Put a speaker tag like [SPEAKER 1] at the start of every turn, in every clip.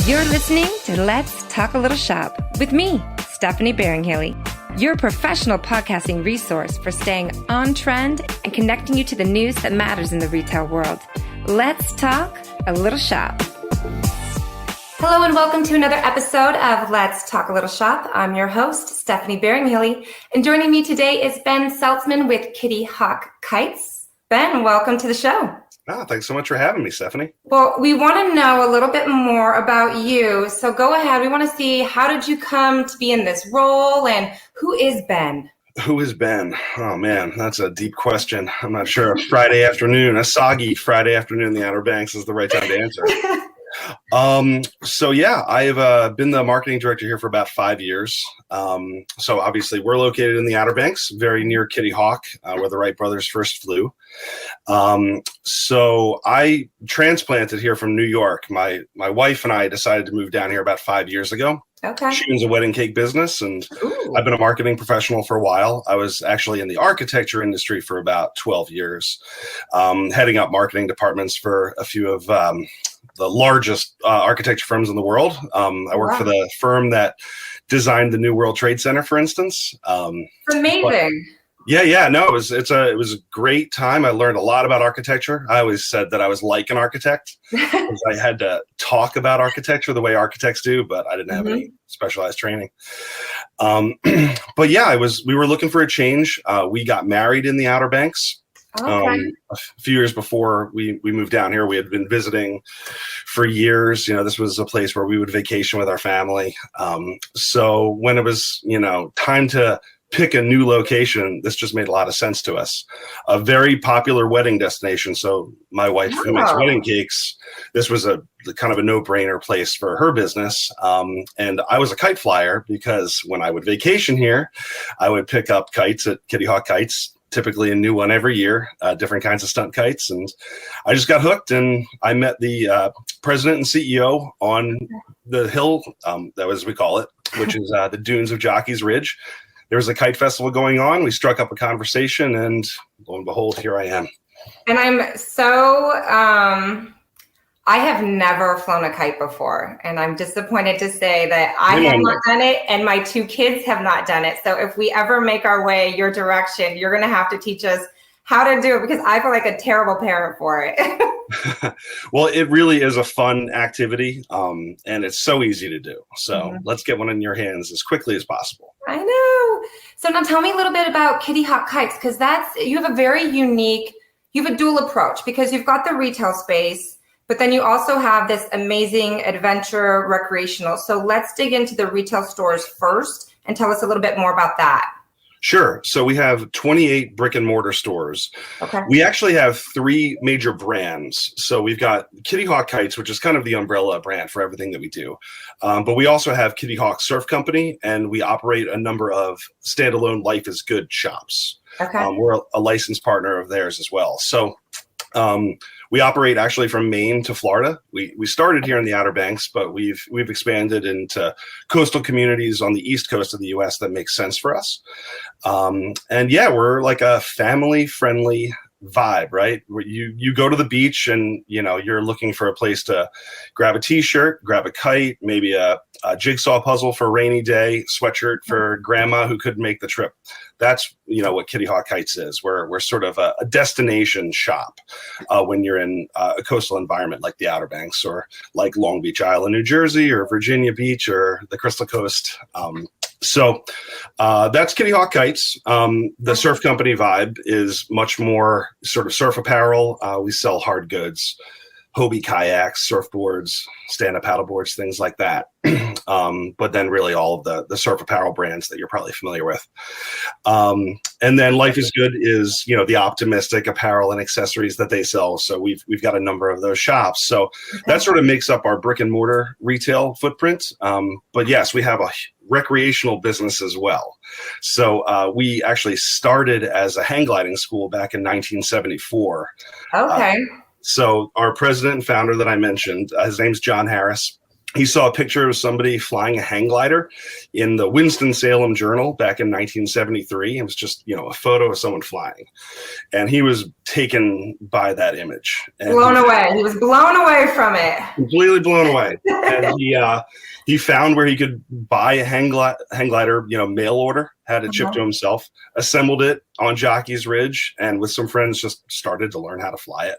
[SPEAKER 1] You're listening to Let's Talk a Little Shop with me, Stephanie Beringhele, your professional podcasting resource for staying on trend and connecting you to the news that matters in the retail world. Let's talk a little shop. Hello and welcome to another episode of Let's Talk a Little Shop. I'm your host, Stephanie Beringhele, and joining me today is Ben Saltzman with Kitty Hawk Kites. Ben, welcome to the show.
[SPEAKER 2] Thanks so much for having me, Stephanie.
[SPEAKER 1] Well, we want to know a little bit more about you. So go ahead. We want to see, how did you come to be in this role, and who is Ben?
[SPEAKER 2] Who is Ben? Oh, man, that's a deep question. I'm not sure. A soggy Friday afternoon in the Outer Banks is the right time to answer. I've been the marketing director here for about 5 years. So obviously we're located in the Outer Banks, very near Kitty Hawk, where the Wright brothers first flew. So I transplanted here from New York. My wife and I decided to move down here about 5 years ago.
[SPEAKER 1] Okay.
[SPEAKER 2] She owns a wedding cake business, and I've been a marketing professional for a while. I was actually in the architecture industry for about 12 years, heading up marketing departments for a few of the largest architecture firms in the world. I worked for the firm that designed the New World Trade Center, for instance.
[SPEAKER 1] Amazing.
[SPEAKER 2] It was a great time. I learned a lot about architecture. I always said that I was like an architect because I had to talk about architecture the way architects do, but I didn't have any specialized training. We were looking for a change. We got married in the Outer Banks.
[SPEAKER 1] Okay.
[SPEAKER 2] A few years before we moved down here. We had been visiting for years. This was a place where we would vacation with our family. So when it was, time to pick a new location, this just made a lot of sense to us. A very popular wedding destination. So my wife, who makes wedding cakes, this was a kind of a no-brainer place for her business. And I was a kite flyer because when I would vacation here, I would pick up kites at Kitty Hawk Kites, typically a new one every year, different kinds of stunt kites. And I just got hooked, and I met the president and CEO on the hill, that was, we call it, which is the dunes of Jockey's Ridge. There was a kite festival going on. We struck up a conversation, and lo and behold, here I am.
[SPEAKER 1] And I'm so, I have never flown a kite before, and I'm disappointed to say that I have not done it, and my two kids have not done it. So if we ever make our way your direction, you're going to have to teach us how to do it, because I feel like a terrible parent for it.
[SPEAKER 2] Well, it really is a fun activity, and it's so easy to do. So let's get one in your hands as quickly as possible.
[SPEAKER 1] I know. So now tell me a little bit about Kitty Hawk Kites, because you have a very unique, you have a dual approach, because you've got the retail space, but then you also have this amazing adventure recreational. So let's dig into the retail stores first and tell us a little bit more about that.
[SPEAKER 2] Sure. So we have 28 brick and mortar stores. Okay. We actually have 3 major brands. So we've got Kitty Hawk Kites, which is kind of the umbrella brand for everything that we do. But we also have Kitty Hawk Surf Company, and we operate a number of standalone Life is Good shops. Okay. We're a licensed partner of theirs as well. So we operate actually from Maine to Florida. We started here in the Outer Banks, but we've expanded into coastal communities on the East Coast of the U.S. that makes sense for us. We're like a family-friendly vibe, right? Where you go to the beach and you're looking for a place to grab a t-shirt, grab a kite, maybe a jigsaw puzzle for a rainy day, sweatshirt for grandma who couldn't make the trip. That's what Kitty Hawk Kites is. We're sort of a destination shop when you're in a coastal environment like the Outer Banks, or like Long Beach Island, New Jersey, or Virginia Beach, or the Crystal Coast. So that's Kitty Hawk Kites. The surf company vibe is much more sort of surf apparel. We sell hard goods, Hobie kayaks, surfboards, stand-up paddleboards, things like that. But then really all of the surf apparel brands that you're probably familiar with. And then Life is Good is, the optimistic apparel and accessories that they sell. So we've got a number of those shops. So that sort of makes up our brick and mortar retail footprint. But yes, we have a recreational business as well. So we actually started as a hang gliding school back in 1974. Okay. So our president and founder that I mentioned, his name's John Harris. he saw a picture of somebody flying a hang glider in the Winston-Salem Journal back in 1973. It was just, a photo of someone flying. And he was taken by that image. And
[SPEAKER 3] blown away. He was blown away from it.
[SPEAKER 2] Completely blown away. And he found where he could buy a hang glider, mail order, had it shipped to himself, assembled it on Jockey's Ridge, and with some friends just started to learn how to fly it.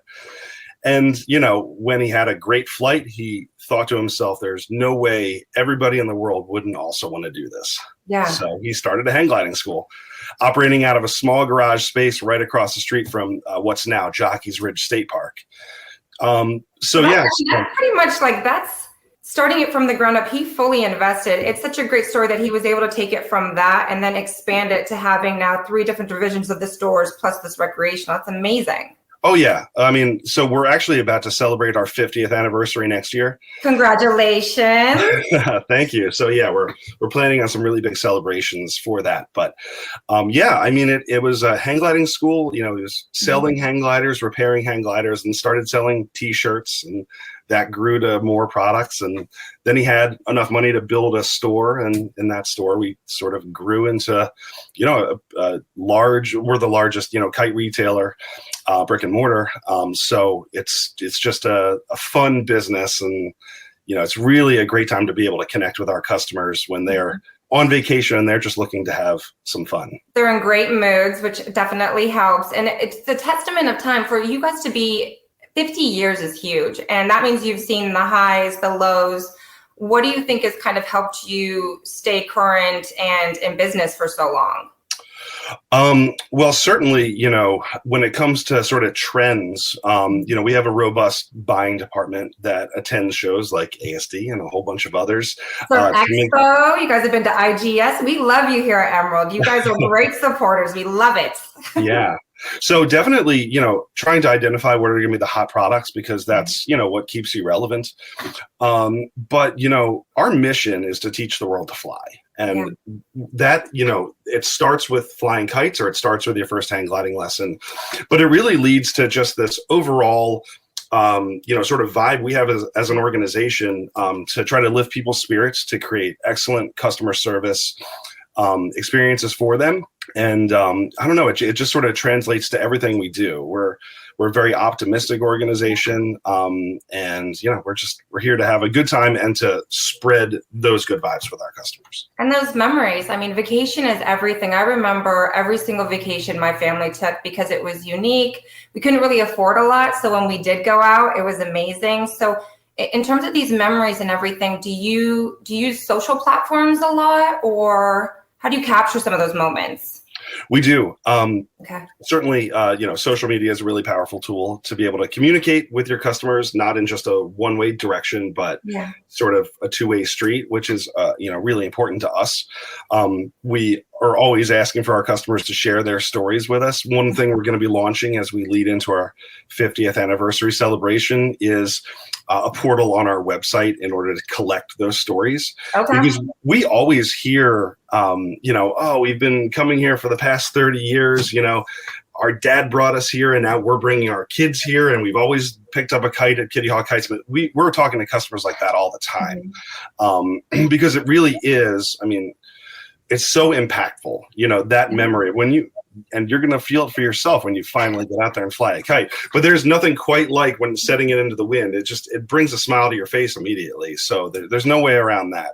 [SPEAKER 2] And, when he had a great flight, he thought to himself, there's no way everybody in the world wouldn't also want to do this.
[SPEAKER 3] Yeah.
[SPEAKER 2] So he started a hang gliding school, operating out of a small garage space right across the street from what's now Jockey's Ridge State Park. That's
[SPEAKER 3] pretty much that's starting it from the ground up. He fully invested. It's such a great story that he was able to take it from that and then expand it to having now 3 different divisions of the stores plus this recreational. That's amazing.
[SPEAKER 2] Oh, yeah. So we're actually about to celebrate our 50th anniversary next year.
[SPEAKER 3] Congratulations.
[SPEAKER 2] Thank you. So, yeah, we're planning on some really big celebrations for that. But, it was a hang gliding school. He was selling hang gliders, repairing hang gliders, and started selling T-shirts. And that grew to more products. And then he had enough money to build a store. And in that store, we sort of grew into, we're the largest, kite retailer, brick and mortar. So it's just a fun business. And, it's really a great time to be able to connect with our customers when they're on vacation and they're just looking to have some fun.
[SPEAKER 3] They're in great moods, which definitely helps. And it's the testament of time for you guys to be 50 years is huge. And that means you've seen the highs, the lows. What do you think has kind of helped you stay current and in business for so long?
[SPEAKER 2] Well, certainly, when it comes to sort of trends, we have a robust buying department that attends shows like ASD and a whole bunch of others.
[SPEAKER 3] So Expo, you guys have been to IGS. We love you here at Emerald. You guys are great supporters. We love it.
[SPEAKER 2] Yeah. So definitely, trying to identify what are going to be the hot products, because that's, what keeps you relevant. But, our mission is to teach the world to fly. And that, it starts with flying kites, or it starts with your first hang gliding lesson. But it really leads to just this overall, sort of vibe we have as an organization to try to lift people's spirits, to create excellent customer service experiences for them. And I don't know, it just sort of translates to everything we do. We're a very optimistic organization, and we're here to have a good time and to spread those good vibes with our customers.
[SPEAKER 3] And those memories. I mean, vacation is everything. I remember every single vacation my family took because it was unique. We couldn't really afford a lot, so when we did go out, it was amazing. So in terms of these memories and everything, do you use social platforms a lot, or how do you capture some of those moments?
[SPEAKER 2] We do.
[SPEAKER 3] Okay.
[SPEAKER 2] Certainly, social media is a really powerful tool to be able to communicate with your customers, not in just a one-way direction, but sort of a two-way street, which is, really important to us. We are always asking for our customers to share their stories with us. One thing we're going to be launching as we lead into our 50th anniversary celebration is a portal on our website in order to collect those stories.
[SPEAKER 3] Okay.
[SPEAKER 2] Because we always hear, we've been coming here for the past 30 years, our dad brought us here and now we're bringing our kids here, and we've always picked up a kite at Kitty Hawk Kites. But we're talking to customers like that all the time, because it really is, it's so impactful, that memory and you're going to feel it for yourself when you finally get out there and fly a kite. But there's nothing quite like when setting it into the wind. It brings a smile to your face immediately. So there's no way around that.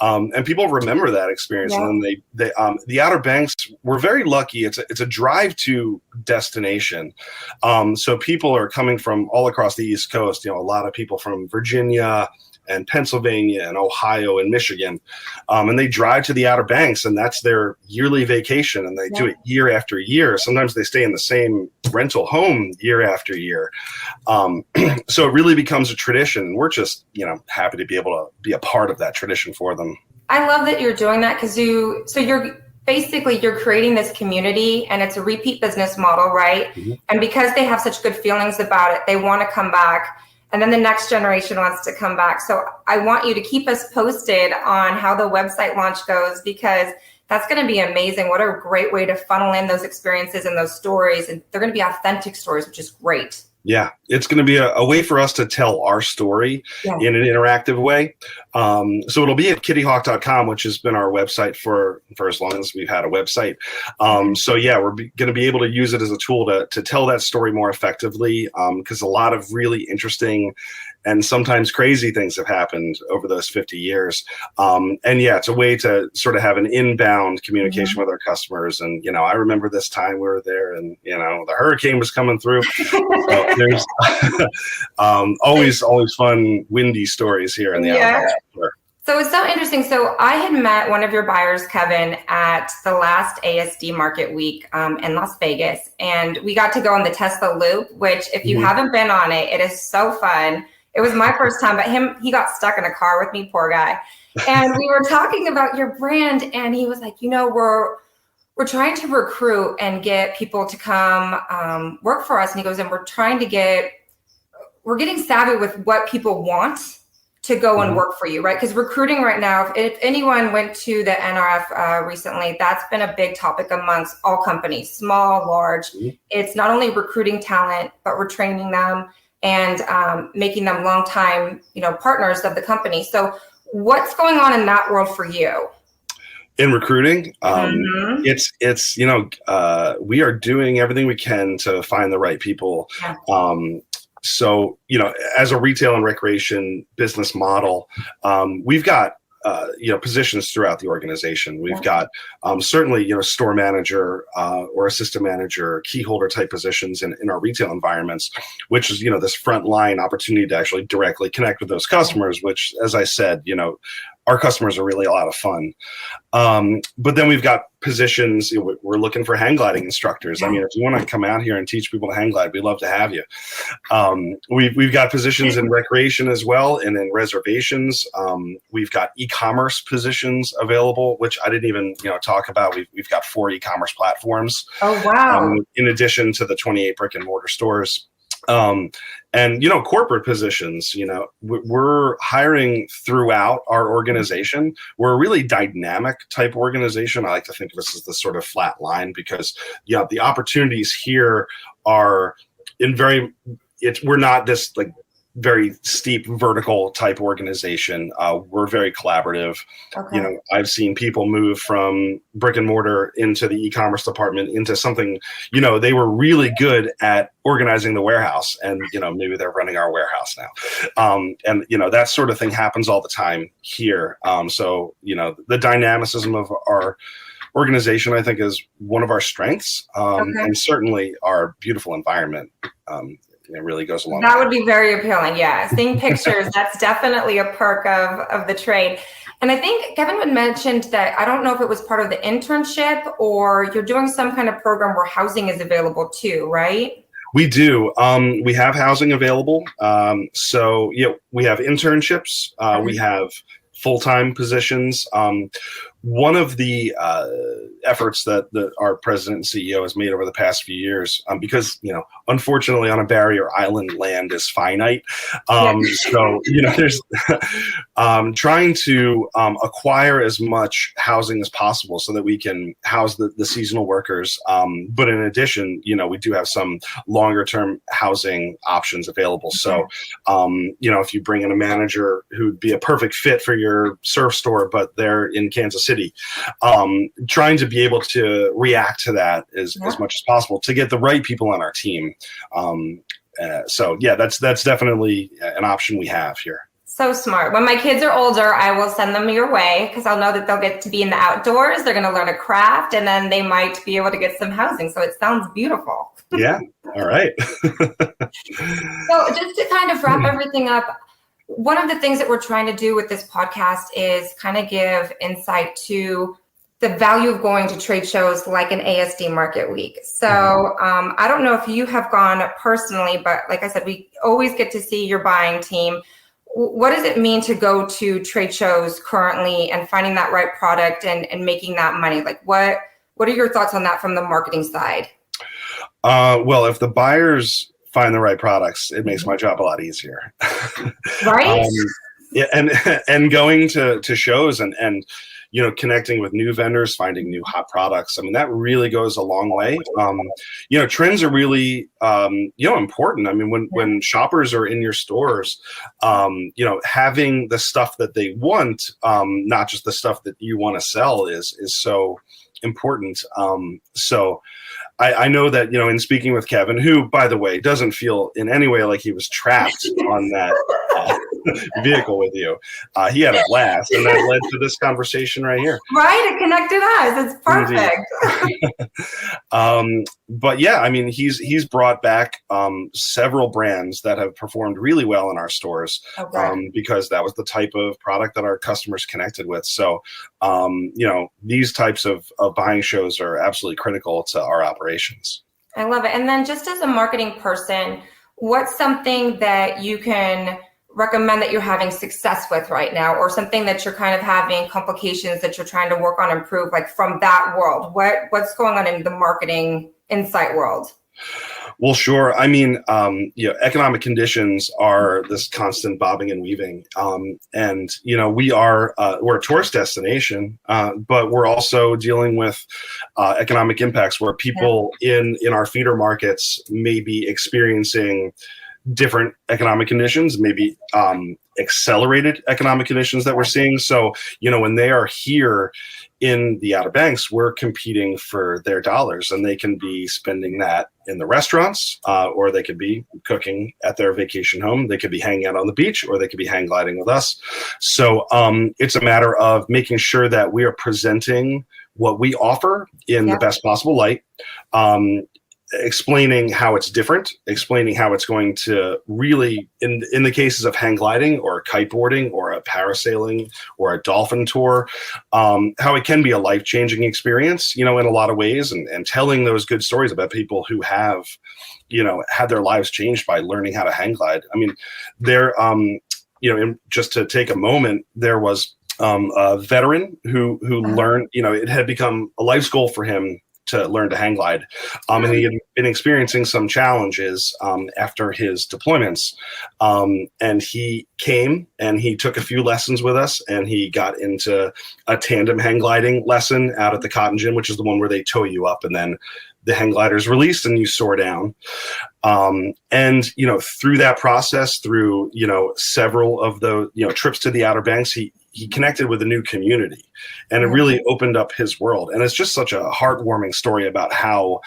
[SPEAKER 2] And people remember that experience. Yeah. And then the Outer Banks, we're very lucky. It's a drive to destination. So people are coming from all across the East Coast, a lot of people from Virginia and Pennsylvania and Ohio and Michigan. And they drive to the Outer Banks, and that's their yearly vacation, and they do it year after year. Sometimes they stay in the same rental home year after year. So it really becomes a tradition, and we're just, happy to be able to be a part of that tradition for them.
[SPEAKER 3] I love that you're doing that, because you're creating this community, and it's a repeat business model, right? Mm-hmm. And because they have such good feelings about it, they want to come back. And then the next generation wants to come back. So I want you to keep us posted on how the website launch goes, because that's going to be amazing. What a great way to funnel in those experiences and those stories. And they're going to be authentic stories, which is great.
[SPEAKER 2] Yeah, it's going to be a way for us to tell our story in an interactive way. So it'll be at kittyhawk.com, which has been our website for as long as we've had a website. So yeah, we're going to be able to use it as a tool to tell that story more effectively, because a lot of really interesting and sometimes crazy things have happened over those 50 years. And yeah, it's a way to sort of have an inbound communication with our customers. And, I remember this time we were there and, the hurricane was coming through. So there's always fun, windy stories here in the Outdoors.
[SPEAKER 3] So it's so interesting. So I had met one of your buyers, Kevin, at the last ASD Market Week in Las Vegas. And we got to go on the Tesla Loop, which if you haven't been on it, it is so fun. It was my first time, but he got stuck in a car with me, poor guy. And we were talking about your brand, and he was like, we're trying to recruit and get people to come work for us. And he goes, and we're getting savvy with what people want to go and work for you, right? Because recruiting right now, if anyone went to the NRF recently, that's been a big topic amongst all companies, small, large. It's not only recruiting talent, but we're training them and making them longtime, partners of the company. So what's going on in that world for you?
[SPEAKER 2] In recruiting, it's we are doing everything we can to find the right people. So, as a retail and recreation business model, we've got positions throughout the organization. We've got certainly, store manager or assistant manager, key holder type positions in our retail environments, which is, this frontline opportunity to actually directly connect with those customers, which, as I said, our customers are really a lot of fun. But then we've got positions, we're looking for hang gliding instructors. I mean, if you want to come out here and teach people to hang glide, we'd love to have you. We've got positions in recreation as well, and in reservations. We've got e-commerce positions available, which I didn't even talk about. We've got 4 e-commerce platforms.
[SPEAKER 3] Oh, wow.
[SPEAKER 2] In addition to the 28 brick and mortar stores. And, corporate positions, we're hiring throughout our organization. We're a really dynamic type organization. I like to think of us as the sort of flat line because, the opportunities here are we're not this very steep vertical type organization. We're very collaborative. Okay. I've seen people move from brick and mortar into the e-commerce department into something, they were really good at organizing the warehouse and, maybe they're running our warehouse now. And, that sort of thing happens all the time here. So, the dynamicism of our organization, I think, is one of our strengths, and certainly our beautiful environment. It really goes along.
[SPEAKER 3] That would be very appealing. Yeah. Seeing pictures, that's definitely a perk of the trade. And I think Kevin had mentioned that, I don't know if it was part of the internship or you're doing some kind of program where housing is available too, right?
[SPEAKER 2] We do. We have housing available. So, we have internships. We have full-time positions. One of the efforts that our president and CEO has made over the past few years, because, unfortunately on a barrier island, land is finite. So, there's trying to acquire as much housing as possible so that we can house the seasonal workers. But in addition, we do have some longer term housing options available. So, if you bring in a manager who'd be a perfect fit for your surf store, but they're in Kansas City, trying to be able to react to that as much as possible to get the right people on our team. So that's definitely an option we have here.
[SPEAKER 3] So smart. When my kids are older, I will send them your way because I'll know that they'll get to be in the outdoors. They're going to learn a craft and then they might be able to get some housing. So it sounds beautiful.
[SPEAKER 2] Yeah. All right.
[SPEAKER 3] So just to kind of wrap everything up, one of the things that we're trying to do with this podcast is kind of give insight to the value of going to trade shows like an ASD Market Week. So I don't know if you have gone personally, but like I said, we always get to see your buying team. What does it mean to go to trade shows currently and finding that right product and making that money? Like what are your thoughts on that from the marketing side?
[SPEAKER 2] Well, if the buyers find the right products, it makes my job a lot easier.
[SPEAKER 3] Right?
[SPEAKER 2] And going to shows and connecting with new vendors, finding new hot products. I mean, that really goes a long way. Trends are really, important. I mean, when shoppers are in your stores, having the stuff that they want, not just the stuff that you want to sell is so important. So I know that, in speaking with Kevin, who, by the way, doesn't feel in any way like he was trapped on that vehicle with you. He had a blast, and that led to this conversation right here.
[SPEAKER 3] Right, it connected us. It's perfect.
[SPEAKER 2] But yeah, I mean, he's brought back several brands that have performed really well in our stores, because that was the type of product that our customers connected with. So, these types of buying shows are absolutely critical to our operations.
[SPEAKER 3] I love it. And then just as a marketing person, what's something that you can recommend that you're having success with right now, or something that you're kind of having complications that you're trying to work on, improve, like from that world? What's going on in the marketing insight world?
[SPEAKER 2] Well, sure. I mean, economic conditions are this constant bobbing and weaving. And we're a tourist destination, but we're also dealing with economic impacts where people in our feeder markets may be experiencing different economic conditions, maybe accelerated economic conditions that we're seeing. So, when they are here in the Outer Banks, we're competing for their dollars, and they can be spending that in the restaurants, or they could be cooking at their vacation home. They could be hanging out on the beach, or they could be hang gliding with us. So it's a matter of making sure that we are presenting what we offer in the best possible light, explaining how it's different, explaining how it's going to really, in the cases of hang gliding or kiteboarding or a parasailing or a dolphin tour, how it can be a life-changing experience, in a lot of ways, and telling those good stories about people who have, had their lives changed by learning how to hang glide. I mean, just to take a moment, there was a veteran who learned, it had become a life's goal for him to learn to hang glide. And he had been experiencing some challenges after his deployments. And he came and he took a few lessons with us, and he got into a tandem hang gliding lesson out at the Cotton Gym, which is the one where they tow you up and then the hang glider is released and you soar down. And, through that process, through, several of the, trips to the Outer Banks, he connected with a new community, and it really opened up his world. And it's just such a heartwarming story about how,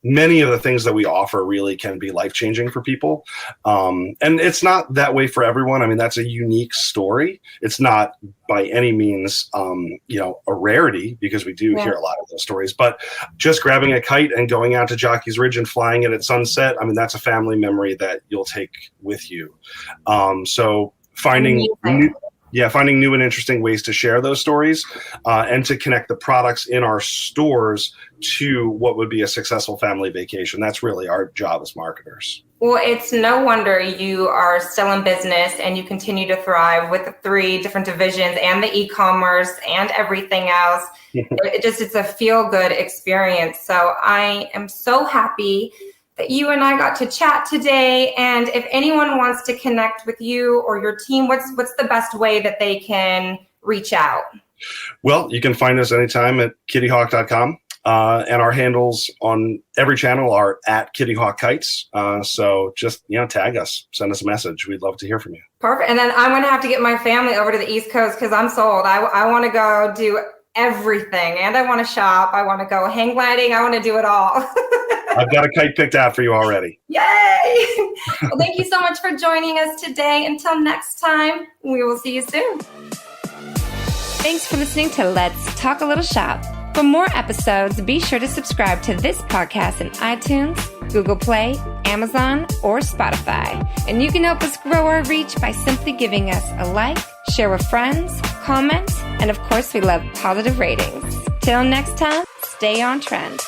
[SPEAKER 2] many of the things that we offer really can be life-changing for people. And it's not that way for everyone. I mean, that's a unique story. It's not by any means, a rarity, because we do hear a lot of those stories, but just grabbing a kite and going out to Jockey's Ridge and flying it at sunset, I mean, that's a family memory that you'll take with you. So finding new and interesting ways to share those stories, and to connect the products in our stores to what would be a successful family vacation. That's really our job as marketers.
[SPEAKER 3] Well, it's no wonder you are still in business and you continue to thrive with the 3 different divisions and the e-commerce and everything else. It's a feel-good experience. So I am so happy that you and I got to chat today. And if anyone wants to connect with you or your team, what's the best way that they can reach out?
[SPEAKER 2] Well, you can find us anytime at kittyhawk.com. And our handles on every channel are at Kitty Hawk Kites. So just, tag us, send us a message. We'd love to hear from you. Perfect.
[SPEAKER 3] And then I'm going to have to get my family over to the East Coast, because I'm sold. I want to go do everything, and I want to shop. I want to go hang gliding. I want to do it all.
[SPEAKER 2] I've got a kite picked out for you already.
[SPEAKER 3] Yay! Well, thank you so much for joining us today. Until next time, we will see you soon.
[SPEAKER 1] Thanks for listening to Let's Talk a Little Shop. For more episodes, be sure to subscribe to this podcast in iTunes, Google Play, Amazon, or Spotify. And you can help us grow our reach by simply giving us a like, share with friends, comment, and of course, we love positive ratings. Till next time, stay on trend.